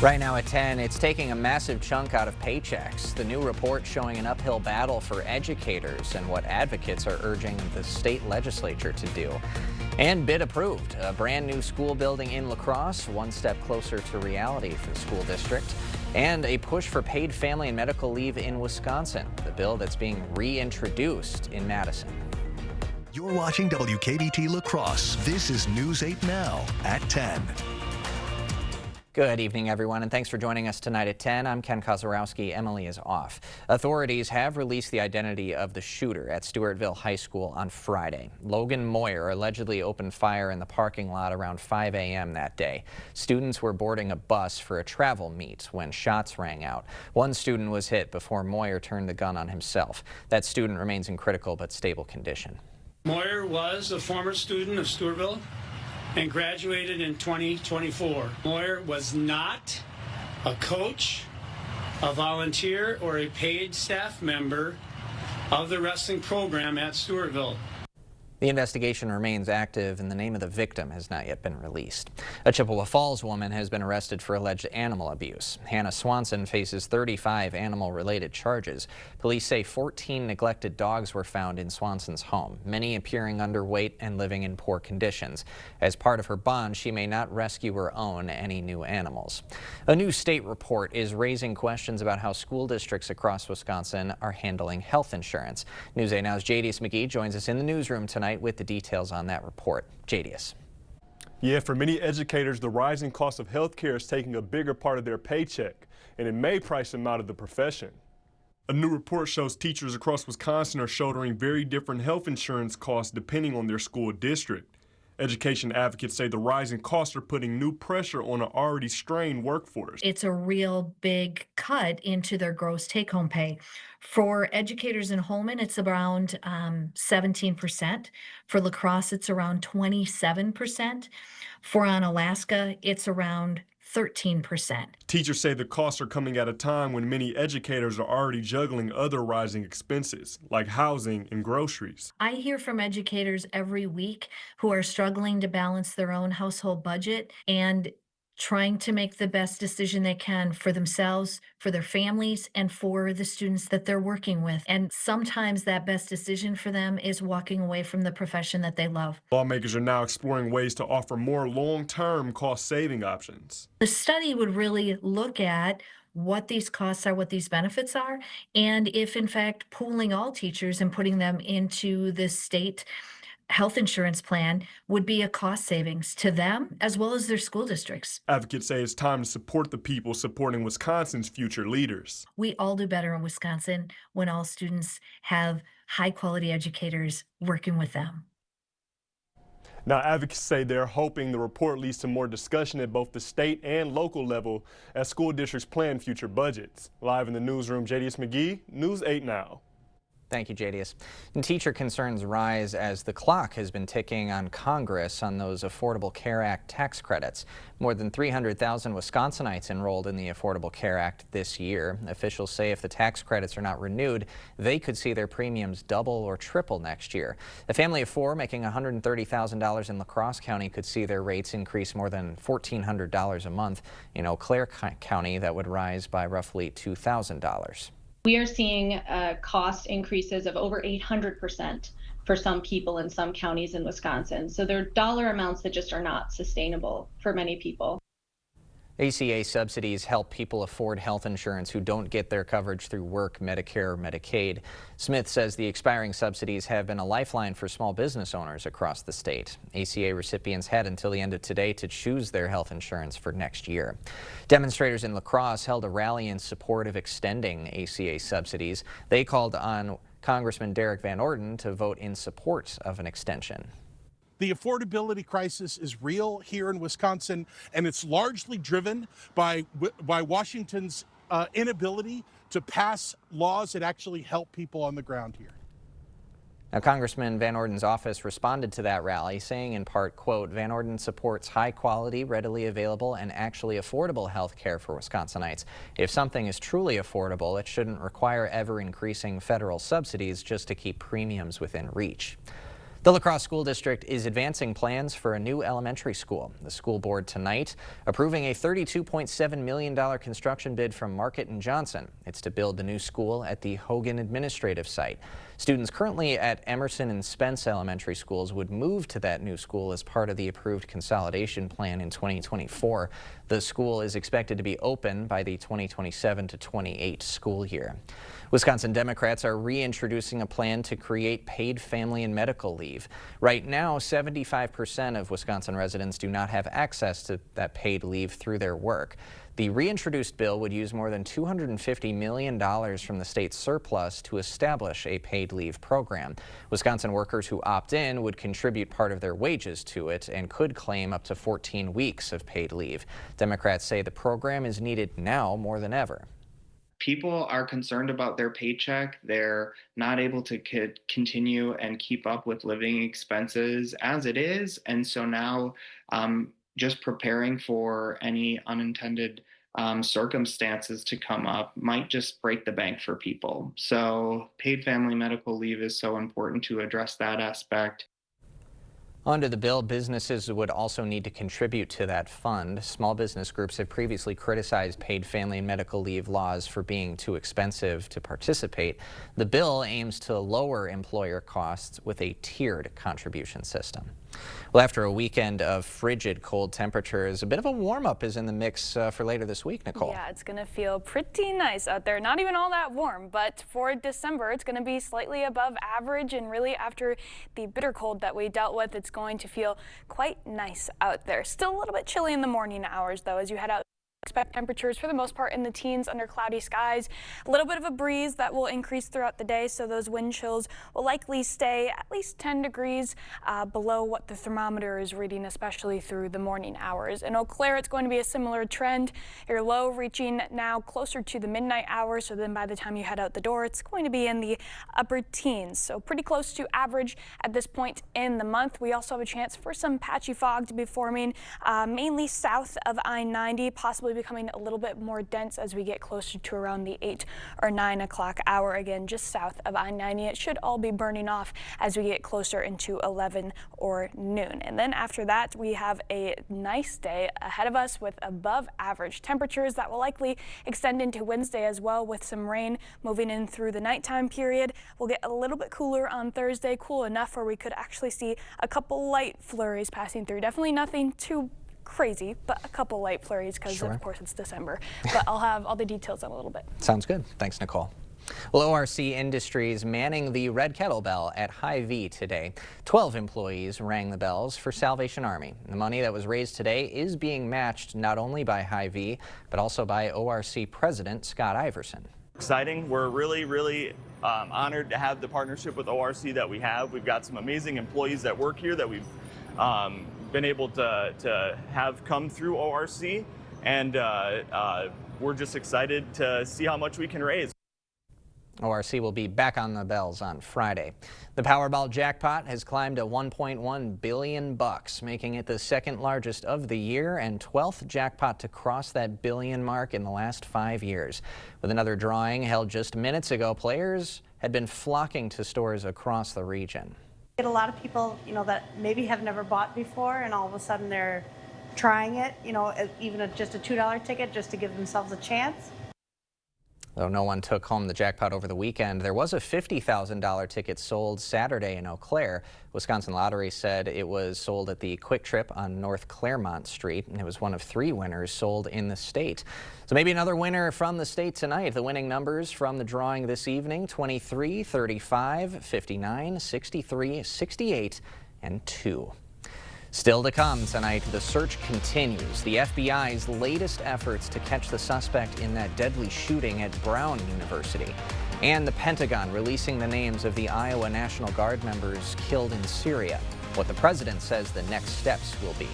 Right now at 10, it's taking a massive chunk out of paychecks. The new report showing an uphill battle for educators and what advocates are urging the state legislature to do. And bid approved, a brand new school building in La Crosse, one step closer to reality for the school district. And a push for paid family and medical leave in Wisconsin, the bill that's being reintroduced in Madison. You're watching WKBT La Crosse. This is News 8 Now at 10. Good evening, everyone, and thanks for joining us tonight at 10. I'm Ken Kozorowski. Emily is off. Authorities have released the identity of the shooter at Stewartville High School on Friday. Logan Moyer allegedly opened fire in the parking lot around 5 a.m. that day. Students were boarding a bus for a travel meet when shots rang out. One student was hit before Moyer turned the gun on himself. That student remains in critical but stable condition. Moyer was a former student of Stewartville and graduated in 2024. Moyer was not a coach, a volunteer, or a paid staff member of the wrestling program at Stewartville. The investigation remains active and the name of the victim has not yet been released. A Chippewa Falls woman has been arrested for alleged animal abuse. Hannah Swanson faces 35 animal-related charges. Police say 14 neglected dogs were found in Swanson's home, many appearing underweight and living in poor conditions. As part of her bond, she may not rescue or own any new animals. A new state report is raising questions about how school districts across Wisconsin are handling health insurance. News 8 Now's Jadius McGee joins us in the newsroom tonight with the details on that report. Jadius. Yeah, for many educators, the rising cost of health care is taking a bigger part of their paycheck, and it may price them out of the profession. A new report shows teachers across Wisconsin are shouldering very different health insurance costs depending on their school district. Education advocates say the rising costs are putting new pressure on an already strained workforce. It's a real big cut into their gross take-home pay. For educators in Holmen, it's around 17%. For La Crosse, it's around 27%. For Onalaska, it's around 13%. Teachers say the costs are coming at a time when many educators are already juggling other rising expenses, like housing and groceries. I hear from educators every week who are struggling to balance their own household budget and trying to make the best decision they can for themselves, for their families, and for the students that they're working with. And sometimes that best decision for them is walking away from the profession that they love. Lawmakers are now exploring ways to offer more long-term cost-saving options. The study would really look at what these costs are, what these benefits are, and if in fact pooling all teachers and putting them into the state health insurance plan would be a cost savings to them as well as their school districts. Advocates say it's time to support the people supporting Wisconsin's future leaders. We all do better in Wisconsin when all students have high quality educators working with them. Now, advocates say they're hoping the report leads to more discussion at both the state and local level as school districts plan future budgets. Live in the newsroom, Jadius McGee, News 8 Now. Thank you, Jadius. And teacher concerns rise as the clock has been ticking on Congress on those Affordable Care Act tax credits. More than 300,000 Wisconsinites enrolled in the Affordable Care Act this year. Officials say if the tax credits are not renewed, they could see their premiums double or triple next year. A family of four making $130,000 in La Crosse County could see their rates increase more than $1,400 a month. In Eau Claire County, that would rise by roughly $2,000. We are seeing cost increases of over 800% for some people in some counties in Wisconsin. So there are dollar amounts that just are not sustainable for many people. ACA subsidies help people afford health insurance who don't get their coverage through work, Medicare, or Medicaid. Smith says the expiring subsidies have been a lifeline for small business owners across the state. ACA recipients had until the end of today to choose their health insurance for next year. Demonstrators in La Crosse held a rally in support of extending ACA subsidies. They called on Congressman Derek Van Orden to vote in support of an extension. The affordability crisis is real here in Wisconsin, and it's largely driven by Washington's inability to pass laws that actually help people on the ground here. Now, Congressman Van Orden's office responded to that rally, saying in part, quote, Van Orden supports high quality, readily available, and actually affordable health care for Wisconsinites. If something is truly affordable, it shouldn't require ever increasing federal subsidies just to keep premiums within reach. The La Crosse School District is advancing plans for a new elementary school. The school board tonight approving a $32.7 million construction bid from Market & Johnson. It's to build the new school at the Hogan Administrative Site. Students currently at Emerson and Spence Elementary Schools would move to that new school as part of the approved consolidation plan in 2024. The school is expected to be open by the 2027 to 28 school year. Wisconsin Democrats are reintroducing a plan to create paid family and medical leave. Right now, 75% of Wisconsin residents do not have access to that paid leave through their work. The reintroduced bill would use more than $250 million from the state's surplus to establish a paid leave program. Wisconsin workers who opt in would contribute part of their wages to it and could claim up to 14 weeks of paid leave. Democrats say the program is needed now more than ever. People are concerned about their paycheck. They're not able to continue and keep up with living expenses as it is. And so now just preparing for any unintended circumstances to come up might just break the bank for people. So paid family medical leave is so important to address that aspect. Under the bill, businesses would also need to contribute to that fund. Small business groups have previously criticized paid family and medical leave laws for being too expensive to participate. The bill aims to lower employer costs with a tiered contribution system. Well, after a weekend of frigid cold temperatures, a bit of a warm-up is in the mix for later this week, Nicole. Yeah, it's going to feel pretty nice out there. Not even all that warm, but for December, it's going to be slightly above average. And really, after the bitter cold that we dealt with, it's going to feel quite nice out there. Still a little bit chilly in the morning hours, though, as you head out. Expect temperatures for the most part in the teens under cloudy skies. A little bit of a breeze that will increase throughout the day, so those wind chills will likely stay at least 10 degrees below what the thermometer is reading, especially through the morning hours. In Eau Claire, it's going to be a similar trend. Your low reaching now closer to the midnight hours, so then by the time you head out the door, it's going to be in the upper teens, so pretty close to average at this point in the month. We also have a chance for some patchy fog to be forming, mainly south of I-90, possibly becoming a little bit more dense as we get closer to around the 8 or 9 o'clock hour. Again, just south of I-90. It should all be burning off as we get closer into 11 or noon. And then after that, we have a nice day ahead of us with above average temperatures that will likely extend into Wednesday as well, with some rain moving in through the nighttime period. We'll get a little bit cooler on Thursday, cool enough where we could actually see a couple light flurries passing through. Definitely nothing too crazy, but a couple light flurries because of course it's December. But I'll have all the details in a little bit. Sounds good. Thanks, Nicole. Well, ORC Industries manning the Red Kettlebell at Hy-Vee today. 12 employees rang the bells for Salvation Army. The money that was raised today is being matched not only by Hy-Vee, but also by ORC President Scott Iverson. Exciting. We're really honored to have the partnership with ORC that we have. We've got some amazing employees that work here that we've been able to have come through ORC, and we're just excited to see how much we can raise. ORC will be back on the bells on Friday. The Powerball jackpot has climbed to $1.1 billion, making it the second largest of the year and 12th jackpot to cross that billion mark in the last 5 years. With another drawing held just minutes ago, players had been flocking to stores across the region. Get a lot of people, that maybe have never bought before, and all of a sudden they're trying it, even just a $2 ticket just to give themselves a chance. Though no one took home the jackpot over the weekend, there was a $50,000 ticket sold Saturday in Eau Claire. Wisconsin Lottery said it was sold at the Quick Trip on North Claremont Street, and it was one of 3 winners sold in the state. So maybe another winner from the state tonight. The winning numbers from the drawing this evening: 23, 35, 59, 63, 68, and 2. Still to come tonight, the search continues. The FBI's latest efforts to catch the suspect in that deadly shooting at Brown University. And the Pentagon releasing the names of the Iowa National Guard members killed in Syria. What the president says the next steps will be.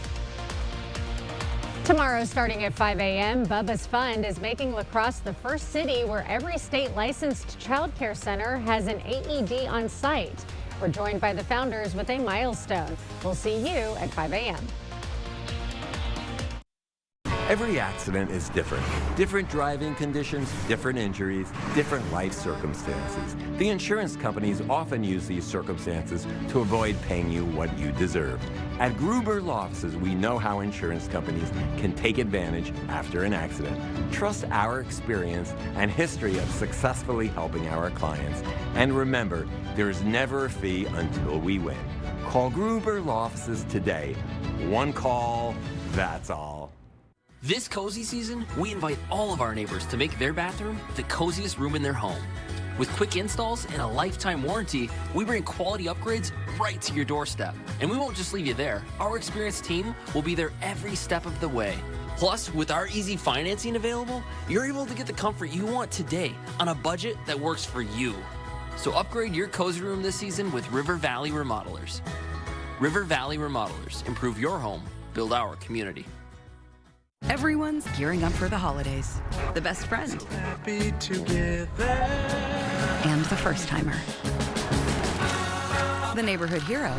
Tomorrow, starting at 5 a.m., Bubba's Fund is making La Crosse the first city where every state licensed child care center has an AED on site. We're joined by the founders with a milestone. We'll see you at 5 a.m. Every accident is different. Different driving conditions, different injuries, different life circumstances. The insurance companies often use these circumstances to avoid paying you what you deserve. At Gruber Law Offices, we know how insurance companies can take advantage after an accident. Trust our experience and history of successfully helping our clients. And remember, there's never a fee until we win. Call Gruber Law Offices today. One call, that's all. This cozy season, we invite all of our neighbors to make their bathroom the coziest room in their home. With quick installs and a lifetime warranty, we bring quality upgrades right to your doorstep. And we won't just leave you there. Our experienced team will be there every step of the way. Plus, with our easy financing available, you're able to get the comfort you want today on a budget that works for you. So upgrade your cozy room this season with River Valley Remodelers. River Valley Remodelers. Improve your home, build our community. Everyone's gearing up for the holidays. The best friend. So happy together. And the first timer. The neighborhood hero.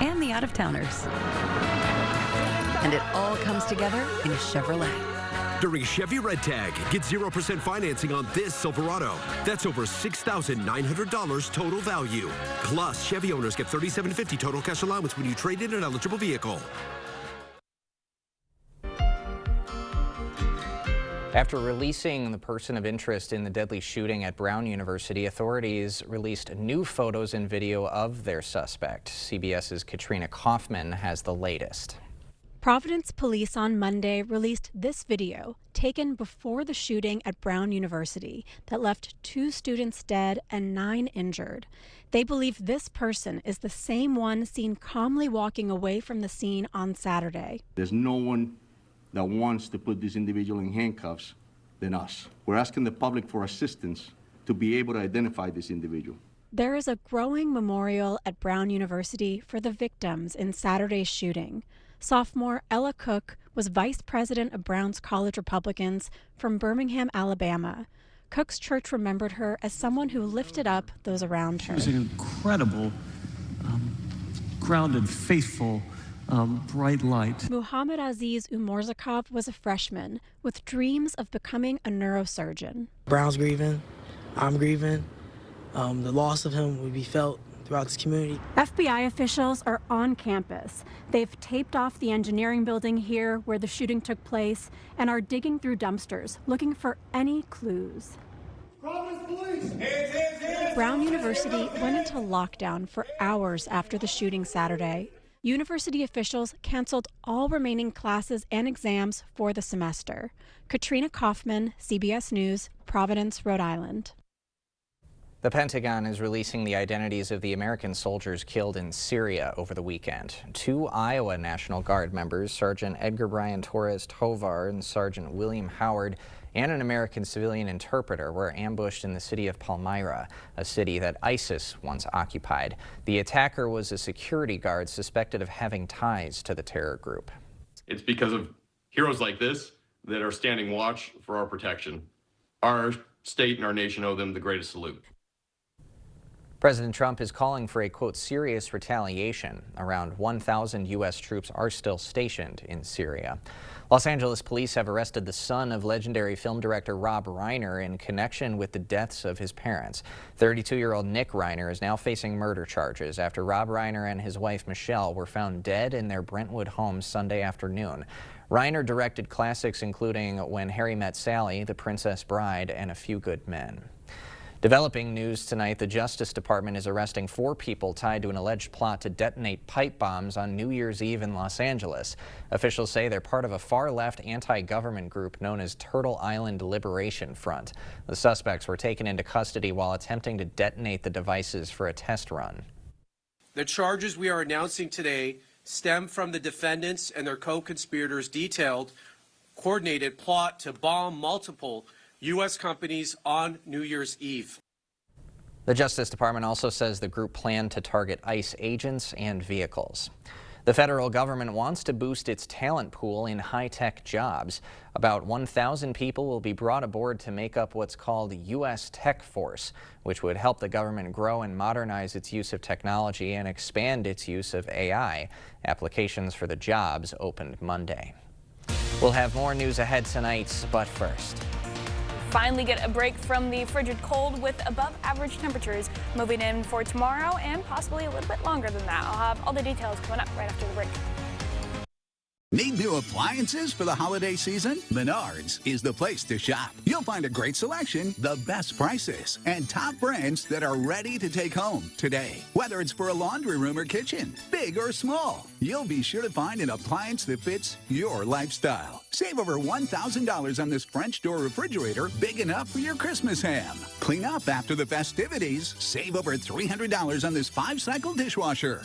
And the out-of-towners. And it all comes together in a Chevrolet. During Chevy Red Tag, get 0% financing on this Silverado. That's over $6,900 total value. Plus, Chevy owners get $3,750 total cash allowance when you trade in an eligible vehicle. After releasing the person of interest in the deadly shooting at Brown University, authorities released new photos and video of their suspect. CBS's Katrina Kaufman has the latest. Providence police on Monday released this video taken before the shooting at Brown University that left 2 students dead and 9 injured. They believe this person is the same one seen calmly walking away from the scene on Saturday. There's no one that wants to put this individual in handcuffs than us. We're asking the public for assistance to be able to identify this individual. There is a growing memorial at Brown University for the victims in Saturday's shooting. Sophomore Ella Cook was vice president of Brown's College Republicans from Birmingham, Alabama. Cook's church remembered her as someone who lifted up those around her. She was an incredible, grounded, faithful, bright light. Muhammad Aziz Umorzakov was a freshman with dreams of becoming a neurosurgeon. Brown's grieving, I'm grieving. The loss of him will be felt throughout this community. FBI officials are on campus. They've taped off the engineering building here where the shooting took place and are digging through dumpsters looking for any clues. Brown University went into lockdown for hours after the shooting Saturday. University officials canceled all remaining classes and exams for the semester. Katrina Kaufman, CBS News, Providence, Rhode Island. The Pentagon is releasing the identities of the American soldiers killed in Syria over the weekend. 2 Iowa National Guard members, Sergeant Edgar Brian Torres Tovar and Sergeant William Howard, and an American civilian interpreter were ambushed in the city of Palmyra, a city that ISIS once occupied. The attacker was a security guard suspected of having ties to the terror group. It's because of heroes like this that are standing watch for our protection. Our state and our nation owe them the greatest salute. President Trump is calling for a, quote, serious retaliation. Around 1,000 U.S. troops are still stationed in Syria. Los Angeles police have arrested the son of legendary film director Rob Reiner in connection with the deaths of his parents. 32-year-old Nick Reiner is now facing murder charges after Rob Reiner and his wife Michelle were found dead in their Brentwood home Sunday afternoon. Reiner directed classics including When Harry Met Sally, The Princess Bride, and A Few Good Men. Developing news tonight, the Justice Department is arresting 4 people tied to an alleged plot to detonate pipe bombs on New Year's Eve in Los Angeles. Officials say they're part of a far-left anti-government group known as Turtle Island Liberation Front. The suspects were taken into custody while attempting to detonate the devices for a test run. The charges we are announcing today stem from the defendants and their co-conspirators' detailed, coordinated plot to bomb multiple U.S. companies on New Year's Eve. The Justice Department also says the group planned to target ICE agents and vehicles. The federal government wants to boost its talent pool in high-tech jobs. About 1,000 people will be brought aboard to make up what's called U.S. Tech Force, which would help the government grow and modernize its use of technology and expand its use of AI. Applications for the jobs opened Monday. We'll have more news ahead tonight, but first. Finally get a break from the frigid cold with above average temperatures moving in for tomorrow and possibly a little bit longer than that. I'll have all the details coming up right after the break. Need new appliances for the holiday season? Menards is the place to shop. You'll find a great selection, the best prices, and top brands that are ready to take home today. Whether it's for a laundry room or kitchen, big or small, you'll be sure to find an appliance that fits your lifestyle. Save over $1,000 on this French door refrigerator big enough for your Christmas ham. Clean up after the festivities. Save over $300 on this 5-cycle dishwasher.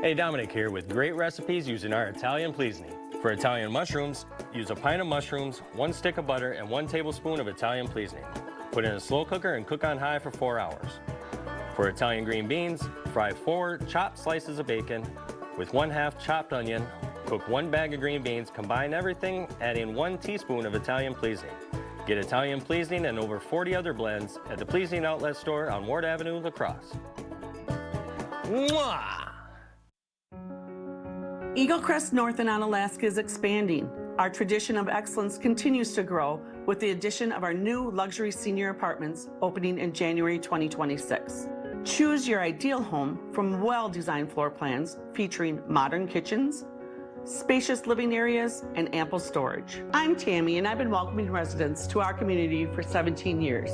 Hey, Dominic here with great recipes using our Italian Pleasing. For Italian mushrooms, use a pint of mushrooms, 1 stick of butter, and 1 tablespoon of Italian Pleasing. Put in a slow cooker and cook on high for 4 hours. For Italian green beans, fry 4 chopped slices of bacon with 1/2 chopped onion. Cook 1 bag of green beans, combine everything, add in 1 teaspoon of Italian Pleasing. Get Italian Pleasing and over 40 other blends at the Pleasing Outlet Store on Ward Avenue, La Crosse. Mwah! Eagle Crest North in Onalaska is expanding. Our tradition of excellence continues to grow with the addition of our new luxury senior apartments opening in January 2026. Choose your ideal home from well-designed floor plans featuring modern kitchens, spacious living areas, and ample storage. I'm Tammy, and I've been welcoming residents to our community for 17 years.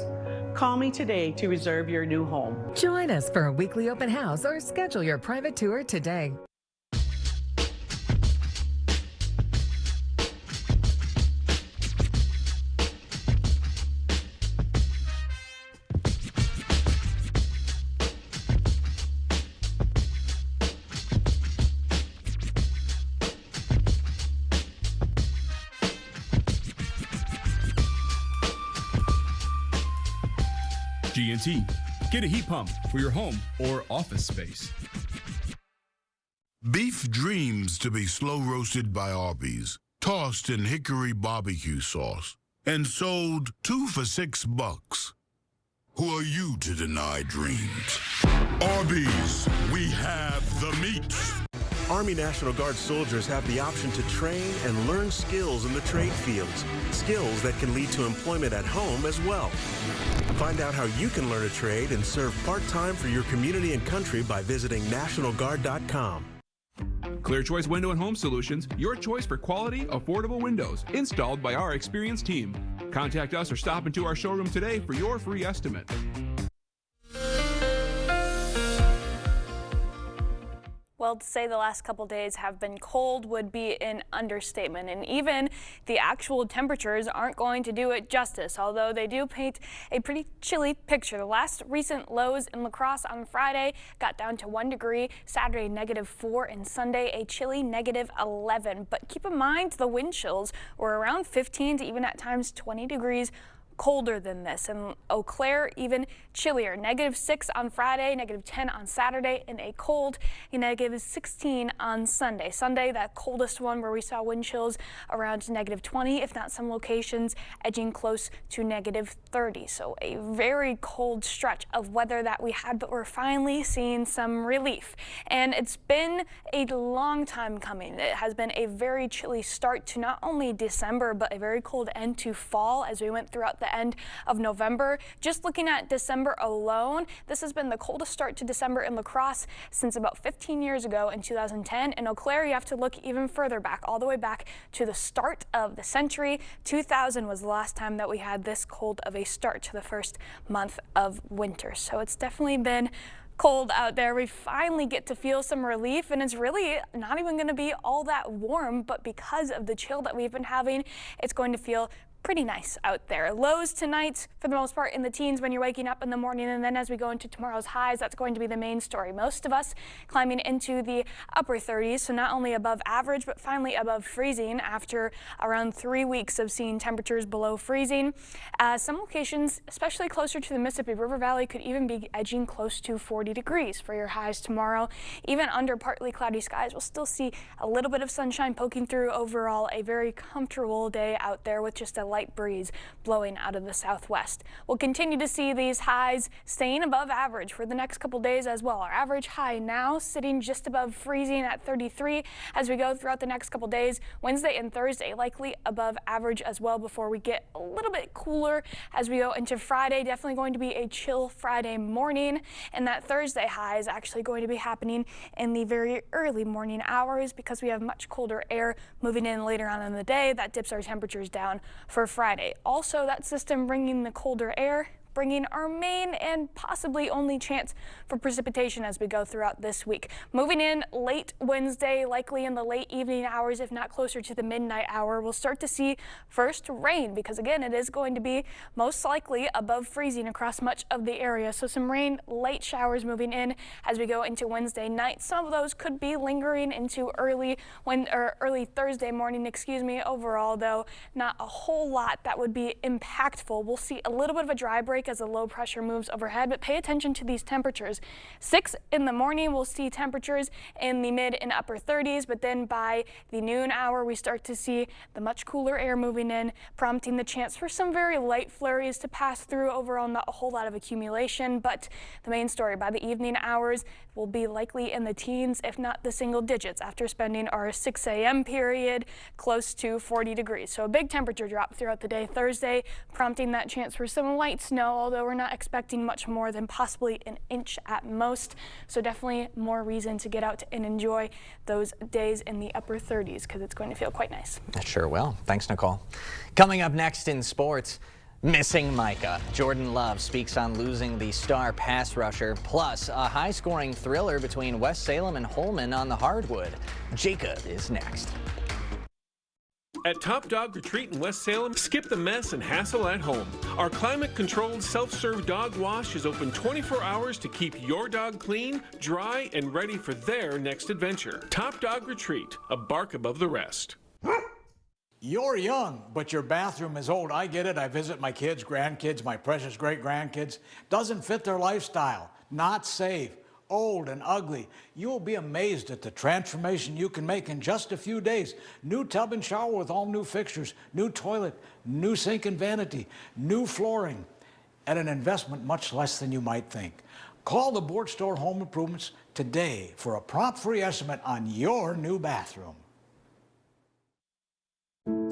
Call me today to reserve your new home. Join us for a weekly open house or schedule your private tour today. G&T. Get a heat pump for your home or office space. Beef dreams to be slow roasted by Arby's, tossed in hickory barbecue sauce, and sold 2 for $6. Who are you to deny dreams? Arby's, we have the meat. Army National Guard soldiers have the option to train and learn skills in the trade fields, skills that can lead to employment at home as well. Find out how you can learn a trade and serve part-time for your community and country by visiting nationalguard.com. Clear Choice Window and Home Solutions, your choice for quality, affordable windows, installed by our experienced team. Contact us or stop into our showroom today for your free estimate. Well, to say the last couple days have been cold would be an understatement, and even the actual temperatures aren't going to do it justice, although they do paint a pretty chilly picture. The last recent lows in La Crosse on Friday got down to 1 degree, Saturday -4, and Sunday a chilly -11. But keep in mind the wind chills were around 15 to even at times 20 degrees colder than this, and Eau Claire even chillier, -6 on Friday, -10 on Saturday, and a cold -16 on Sunday. Sunday, that coldest one where we saw wind chills around -20, if not some locations edging close to -30. So a very cold stretch of weather that we had, but we're finally seeing some relief. And it's been a long time coming. It has been a very chilly start to not only December, but a very cold end to fall as we went throughout the end of November. Just looking at December alone, this has been the coldest start to December in La Crosse since about 15 years ago in 2010. In Eau Claire, you have to look even further back, all the way back to the start of the century. 2000 was the last time that we had this cold of a start to the first month of winter. So it's definitely been cold out there. We finally get to feel some relief, and it's really not even going to be all that warm, but because of the chill that we've been having, it's going to feel pretty nice out there. Lows tonight, for the most part, in the teens when you're waking up in the morning, and then as we go into tomorrow's highs, that's going to be the main story. Most of us climbing into the upper 30s, so not only above average, but finally above freezing after around 3 weeks of seeing temperatures below freezing. Some locations, especially closer to the Mississippi River Valley, could even be edging close to 40 degrees for your highs tomorrow. Even under partly cloudy skies, we'll still see a little bit of sunshine poking through. Overall, a very comfortable day out there with just a light breeze blowing out of the southwest. We'll continue to see these highs staying above average for the next couple days as well. Our average high now sitting just above freezing at 33 as we go throughout the next couple days. Wednesday and Thursday likely above average as well before we get a little bit cooler as we go into Friday. Definitely going to be a chill Friday morning, and that Thursday high is actually going to be happening in the very early morning hours because we have much colder air moving in later on in the day. That dips our temperatures down for Friday. Also, that system bringing the colder air, bringing our main and possibly only chance for precipitation as we go throughout this week. Moving in late Wednesday, likely in the late evening hours, if not closer to the midnight hour, we'll start to see first rain because, again, it is going to be most likely above freezing across much of the area. So some rain, late showers moving in as we go into Wednesday night. Some of those could be lingering into early Thursday morning, Overall, though, not a whole lot that would be impactful. We'll see a little bit of a dry break as the low pressure moves overhead, but pay attention to these temperatures. 6 in the morning, we'll see temperatures in the mid and upper 30s, but then by the noon hour, we start to see the much cooler air moving in, prompting the chance for some very light flurries to pass through. Overall, not a whole lot of accumulation, but the main story by the evening hours will be likely in the teens, if not the single digits, after spending our 6 a.m. period close to 40 degrees. So a big temperature drop throughout the day Thursday, prompting that chance for some light snow, although we're not expecting much more than possibly an inch at most. So definitely more reason to get out and enjoy those days in the upper 30s because it's going to feel quite nice. It sure will. Thanks, Nicole. Coming up next in sports, missing Micah. Jordan Love speaks on losing the star pass rusher, plus a high-scoring thriller between West Salem and Holman on the hardwood. Jacob is next. At Top Dog Retreat in West Salem, skip the mess and hassle at home. Our climate-controlled self-serve dog wash is open 24 hours to keep your dog clean, dry, and ready for their next adventure. Top Dog Retreat, a bark above the rest. You're young, but your bathroom is old. I get it. I visit my kids, grandkids, my precious great-grandkids. Doesn't fit their lifestyle. Not safe. Old and ugly. You will be amazed at the transformation you can make in just a few days. New tub and shower with all new fixtures, new toilet, new sink and vanity, new flooring, at an investment much less than you might think. Call the Board Store Home Improvements today for a prompt free estimate on your new bathroom.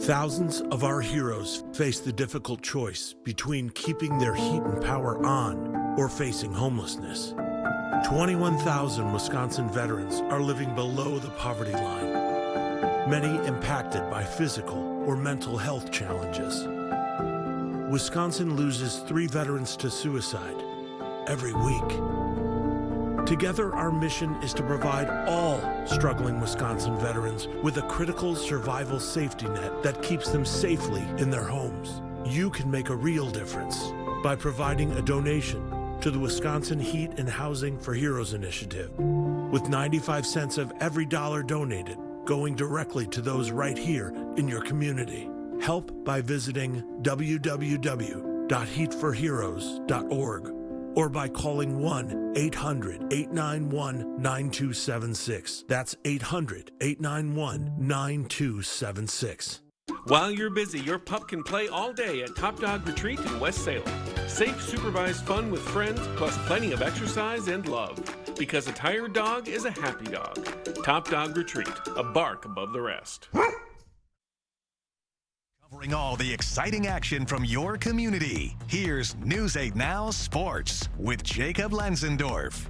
Thousands of our heroes face the difficult choice between keeping their heat and power on or facing homelessness. 21,000 Wisconsin veterans are living below the poverty line, many impacted by physical or mental health challenges. Wisconsin loses 3 veterans to suicide every week. Together, our mission is to provide all struggling Wisconsin veterans with a critical survival safety net that keeps them safely in their homes. You can make a real difference by providing a donation to the Wisconsin Heat and Housing for Heroes initiative, with 95 cents of every dollar donated going directly to those right here in your community. Help by visiting www.heatforheroes.org or by calling 1-800-891-9276. That's 800-891-9276. While you're busy, your pup can play all day at Top Dog Retreat in West Salem. Safe, supervised fun with friends, plus plenty of exercise and love. Because a tired dog is a happy dog. Top Dog Retreat, a bark above the rest. Covering all the exciting action from your community. Here's News 8 Now Sports with Jacob Lenzendorf.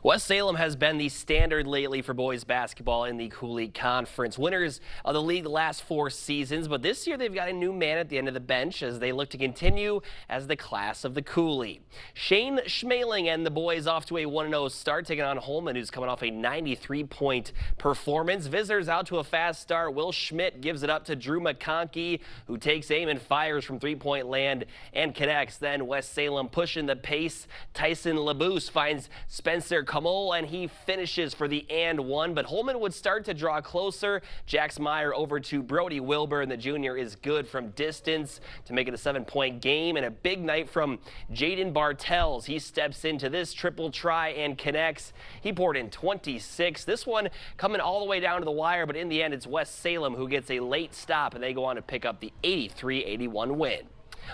West Salem has been the standard lately for boys basketball in the Coulee Conference. Winners of the league the last 4 seasons, but this year they've got a new man at the end of the bench as they look to continue as the class of the Coulee. Shane Schmaling and the boys off to a 1-0 start, taking on Holman, who's coming off a 93-point performance. Visitors out to a fast start. Will Schmidt gives it up to Drew McConkey, who takes aim and fires from 3-point land and connects. Then West Salem pushing the pace. Tyson Labuse finds Spencer Kamol, and he finishes for the and one, but Holman would start to draw closer. Jax Meyer over to Brody Wilbur, and the junior is good from distance to make it a 7-point game, and a big night from Jaden Bartels. He steps into this triple try and connects. He poured in 26. This one coming all the way down to the wire, but in the end, it's West Salem who gets a late stop, and they go on to pick up the 83-81 win.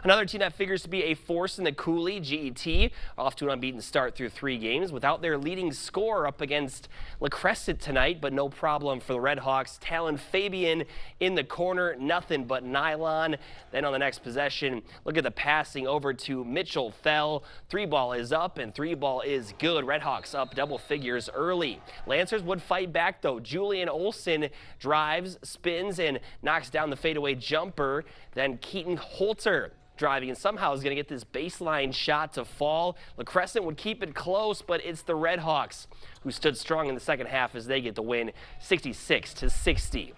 Another team that figures to be a force in the Coulee, GET, off to an unbeaten start through 3 games without their leading scorer up against La Crescent tonight, but no problem for the Redhawks. Talon Fabian in the corner, nothing but nylon. Then on the next possession, look at the passing over to Mitchell Fell. 3-ball is up and 3-ball is good. Redhawks up double figures early. Lancers would fight back though. Julian Olson drives, spins, and knocks down the fadeaway jumper. Then Keaton Holter driving and somehow is going to get this baseline shot to fall. La Crescent would keep it close, but it's the Redhawks who stood strong in the second half as they get the win 66-60.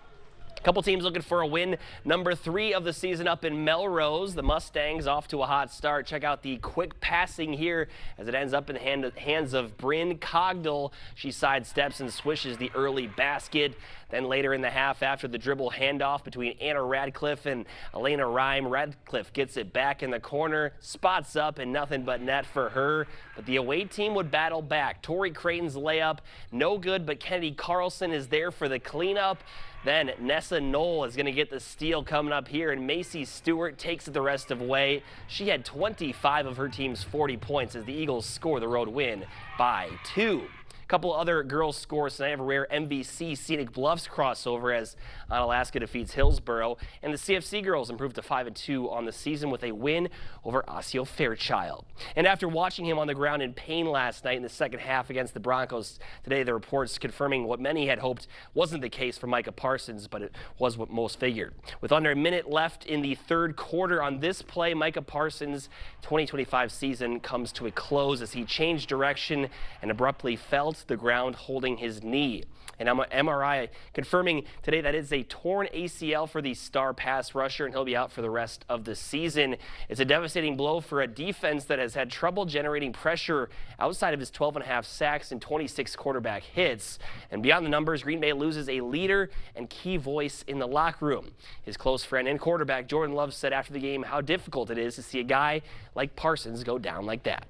A couple teams looking for a win. Number 3 of the season up in Melrose. The Mustangs off to a hot start. Check out the quick passing here as it ends up in the hands of Bryn Cogdell. She sidesteps and swishes the early basket. Then later in the half, after the dribble handoff between Anna Radcliffe and Elena Rhyme, Radcliffe gets it back in the corner, spots up, and nothing but net for her. But the away team would battle back. Tori Creighton's layup, no good, but Kennedy Carlson is there for the cleanup. Then Nessa Knoll is going to get the steal coming up here, and Macy Stewart takes it the rest of the way. She had 25 of her team's 40 points as the Eagles score the road win by 2. Couple other girls scores tonight. Have a rare MVC Scenic Bluffs crossover as Onalaska defeats Hillsboro, and the CFC girls improved to 5-2 on the season with a win over Osseo Fairchild. And after watching him on the ground in pain last night in the second half against the Broncos, today the reports confirming what many had hoped wasn't the case for Micah Parsons, but it was what most figured. With under a minute left in the third quarter on this play, Micah Parsons' 2025 season comes to a close as he changed direction and abruptly fell to the ground holding his knee. And MRI confirming today that it's a torn ACL for the star pass rusher, and he'll be out for the rest of the season. It's a devastating blow for a defense that has had trouble generating pressure outside of his 12.5 sacks and 26 quarterback hits. And beyond the numbers, Green Bay loses a leader and key voice in the locker room. His close friend and quarterback Jordan Love said after the game how difficult it is to see a guy like Parsons go down like that.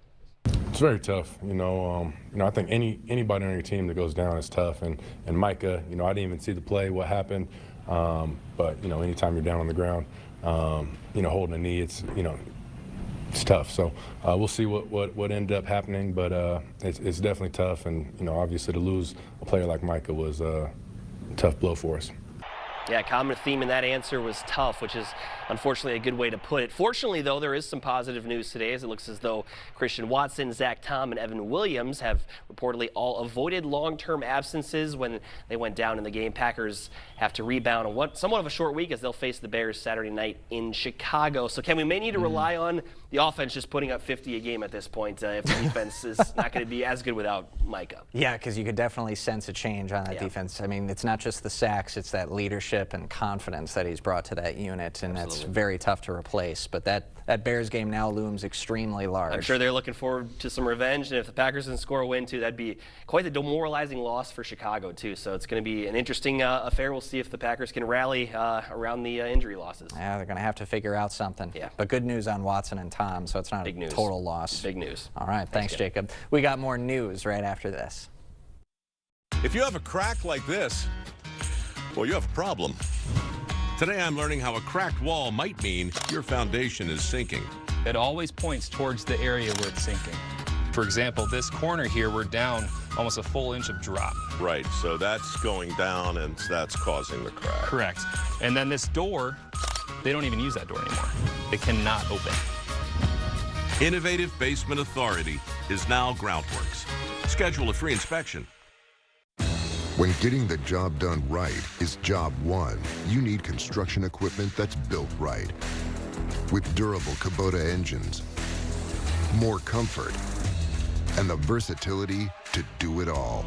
It's very tough, I think anybody on your team that goes down is tough, and Micah, I didn't even see the play, what happened, but anytime you're down on the ground, holding a knee, it's tough. So we'll see what ended up happening, but it's definitely tough, and obviously to lose a player like Micah was a tough blow for us. Yeah, common theme in that answer was tough, which is unfortunately a good way to put it. Fortunately, though, there is some positive news today as it looks as though Christian Watson, Zach Tom, and Evan Williams have reportedly all avoided long-term absences when they went down in the game. Packers have to rebound on somewhat of a short week as they'll face the Bears Saturday night in Chicago. So, Ken, we may need to rely on the offense just putting up 50 a game at this point if the defense is not going to be as good without Micah. Yeah, because you could definitely sense a change on that defense. I mean, it's not just the sacks, it's that leadership and confidence that he's brought to that unit, and that's very tough to replace. But that Bears game now looms extremely large. I'm sure they're looking forward to some revenge, and if the Packers can score a win too, that'd be quite the demoralizing loss for Chicago too. So it's going to be an interesting affair. We'll see if the Packers can rally around the injury losses. Yeah, they're going to have to figure out something. Yeah. But good news on Watson and Tom, so it's not a total loss. Big news. All right, thanks Jacob. We got more news right after this. If you have a crack like this, well, you have a problem. Today I'm learning how a cracked wall might mean your foundation is sinking. It always points towards the area where it's sinking. For example, this corner here, we're down almost a full inch of drop. Right, so that's going down and that's causing the crack. Correct. And then this door, they don't even use that door anymore. It cannot open. Innovative Basement Authority is now Groundworks. Schedule a free inspection. When getting the job done right is job one, you need construction equipment that's built right. With durable Kubota engines, more comfort, and the versatility to do it all.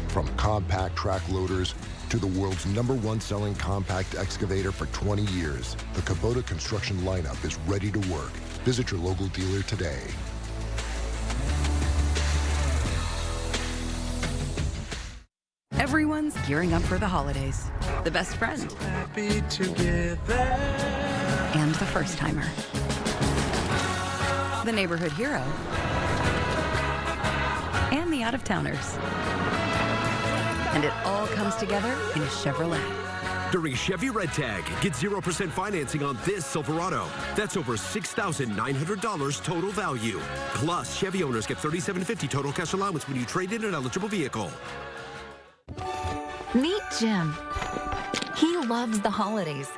From compact track loaders to the world's #1 selling compact excavator for 20 years, the Kubota construction lineup is ready to work. Visit your local dealer today. Everyone's gearing up for the holidays. The best friend. Happy together. And the first timer. The neighborhood hero. And the out-of-towners. And it all comes together in a Chevrolet. During Chevy Red Tag, get 0% financing on this Silverado. That's over $6,900 total value. Plus, Chevy owners get $3,750 total cash allowance when you trade in an eligible vehicle. Meet Jim. He loves the holidays.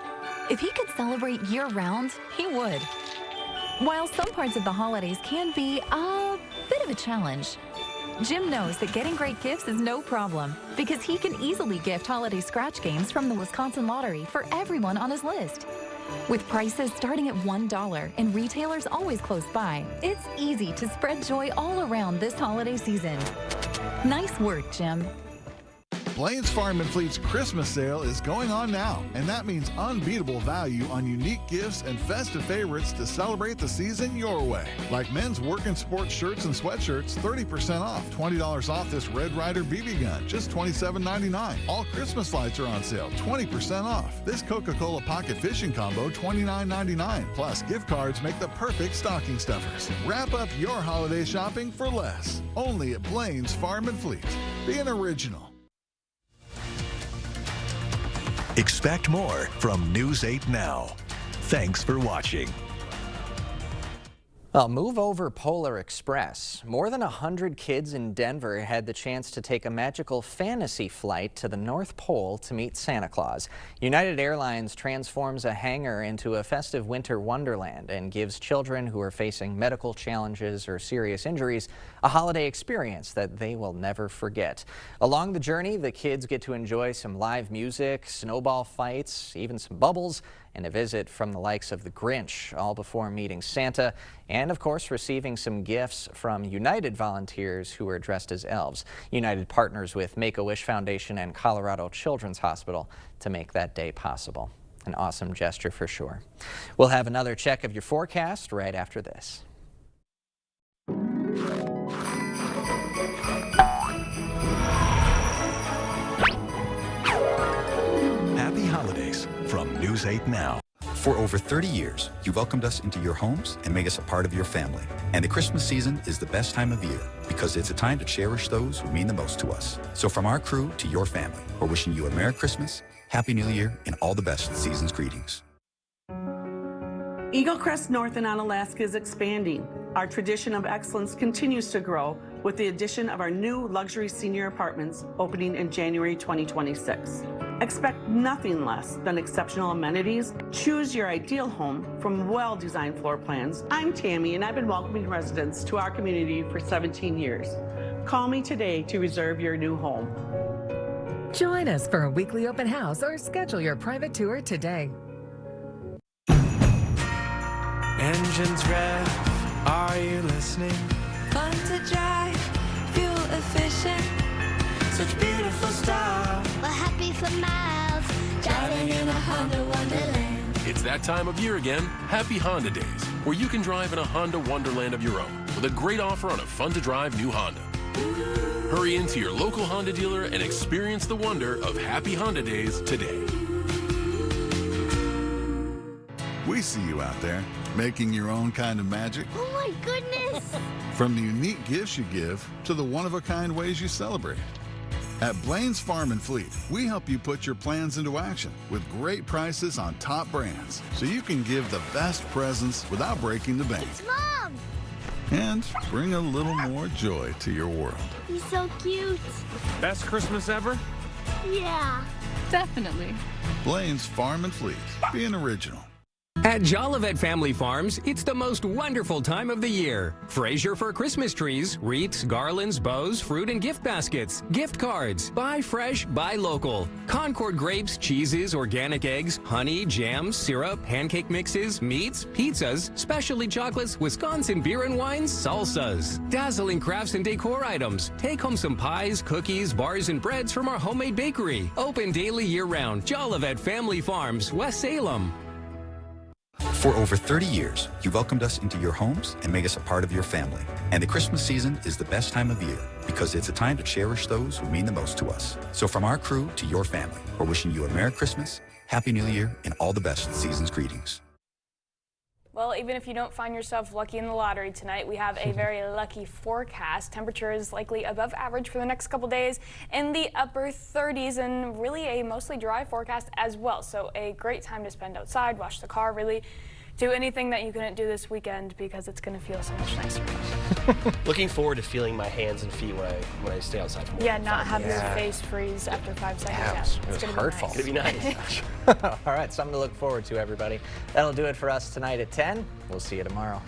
If he could celebrate year-round, he would. While some parts of the holidays can be a bit of a challenge, Jim knows that getting great gifts is no problem because he can easily gift holiday scratch games from the Wisconsin Lottery for everyone on his list. With prices starting at $1 and retailers always close by, it's easy to spread joy all around this holiday season. Nice work, Jim. Blain's Farm and Fleet's Christmas sale is going on now, and that means unbeatable value on unique gifts and festive favorites to celebrate the season your way. Like men's work and sports shirts and sweatshirts, 30% off. $20 off this Red Ryder BB gun, just $27.99. All Christmas lights are on sale, 20% off. This Coca-Cola Pocket Fishing Combo, $29.99. Plus, gift cards make the perfect stocking stuffers. Wrap up your holiday shopping for less. Only at Blain's Farm and Fleet. Be an original. Expect more from News 8 Now. Thanks for watching. Well, move over Polar Express. More than 100 kids in Denver had the chance to take a magical fantasy flight to the North Pole to meet Santa Claus. United Airlines transforms a hangar into a festive winter wonderland and gives children who are facing medical challenges or serious injuries a holiday experience that they will never forget. Along the journey, the kids get to enjoy some live music, snowball fights, even some bubbles, and a visit from the likes of the Grinch, all before meeting Santa and, of course, receiving some gifts from United volunteers who are dressed as elves. United partners with Make-A-Wish Foundation and Colorado Children's Hospital to make that day possible. An awesome gesture for sure. We'll have another check of your forecast right after this. Happy holidays from News 8 Now. For over 30 years, you welcomed us into your homes and made us a part of your family. And the Christmas season is the best time of year because it's a time to cherish those who mean the most to us. So from our crew to your family, we're wishing you a Merry Christmas, Happy New Year, and all the best season's greetings. Eagle Crest North in Onalaska is expanding. Our tradition of excellence continues to grow with the addition of our new luxury senior apartments opening in January 2026. Expect nothing less than exceptional amenities. Choose your ideal home from well-designed floor plans. I'm Tammy, and I've been welcoming residents to our community for 17 years. Call me today to reserve your new home. Join us for a weekly open house or schedule your private tour today. Engines rev, are you listening? Fun to drive, fuel efficient, such beautiful stuff. We're happy for miles, driving in a Honda Wonderland. It's that time of year again, Happy Honda Days, where you can drive in a Honda Wonderland of your own with a great offer on a fun-to-drive new Honda. Hurry into your local Honda dealer and experience the wonder of Happy Honda Days today. We see you out there, making your own kind of magic. Oh my goodness! From the unique gifts you give to the one-of-a-kind ways you celebrate. At Blain's Farm and Fleet, we help you put your plans into action with great prices on top brands so you can give the best presents without breaking the bank. It's Mom! And bring a little more joy to your world. He's so cute. Best Christmas ever? Yeah. Definitely. Blain's Farm and Fleet. Be an original. At Jolivet Family Farms, it's the most wonderful time of the year. Fraser for Christmas trees, wreaths, garlands, bows, fruit and gift baskets, gift cards. Buy fresh, buy local. Concord grapes, cheeses, organic eggs, honey, jams, syrup, pancake mixes, meats, pizzas, specialty chocolates, Wisconsin beer and wines, salsas. Dazzling crafts and decor items. Take home some pies, cookies, bars, and breads from our homemade bakery. Open daily year-round. Jolivet Family Farms, West Salem. For over 30 years, you welcomed us into your homes and made us a part of your family. And the Christmas season is the best time of year because it's a time to cherish those who mean the most to us. So from our crew to your family, we're wishing you a Merry Christmas, Happy New Year, and all the best season's greetings. Well, even if you don't find yourself lucky in the lottery tonight, we have a very lucky forecast. Temperature is likely above average for the next couple days in the upper 30s and really a mostly dry forecast as well. So a great time to spend outside, wash the car, really do anything that you couldn't do this weekend because it's going to feel so much nicer. Looking forward to feeling my hands and feet when I stay outside for more Yeah, than not 5 have minutes. your face freeze after 5 seconds. Yeah, it was hurtful. It's gonna be nice. All right, something to look forward to, everybody. That'll do it for us tonight at 10. We'll see you tomorrow.